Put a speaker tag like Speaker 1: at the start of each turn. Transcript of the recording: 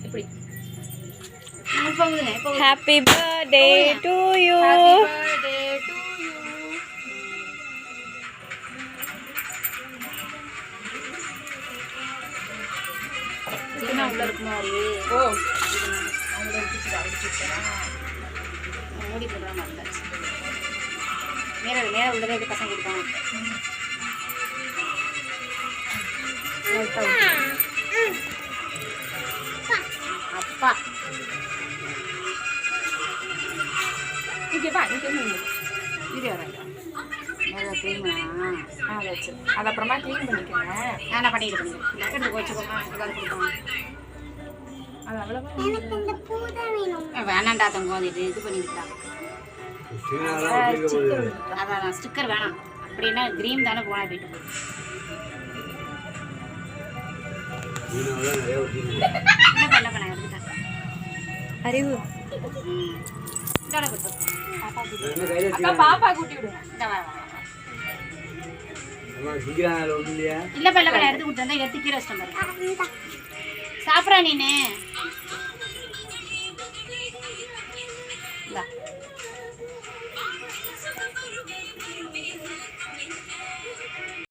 Speaker 1: இப்படி
Speaker 2: happy birthday to you.
Speaker 1: உள்ள இருக்குமா ஓ அவங்க ஓடி போடுற மாதிரி நேரம் உள்ளதே எப்படி பசங்க கொடுப்பாங்க. அப்பா இங்கே வா இங்கே இது வராங்க அதை வச்சு அது அப்புறமா க்ளீன் பண்ணிக்கோங்க. நான் பண்ணிட்டு பண்ணிக்கிறேன் வச்சுக்கோங்க. கொடுப்பாங்க அது அவ்வளோ வேணாண்டா தங்கம். அது இது பண்ணிருக்காங்க. அதான் ஸ்டிக்கர் வேணாம் அப்படின்னா கிரீம் தானே போனா போயிட்டு போகுது. என்ன பண்ண பண்ண எடுத்துட்டேன்
Speaker 2: அறிவு
Speaker 1: பாப்பா கூட்டி விடுங்க. இல்ல பல்ல எடுத்து கொடுத்தா எடுத்து கீரை இஷ்டம் பாருங்க. சாப்பிட்றா நீனு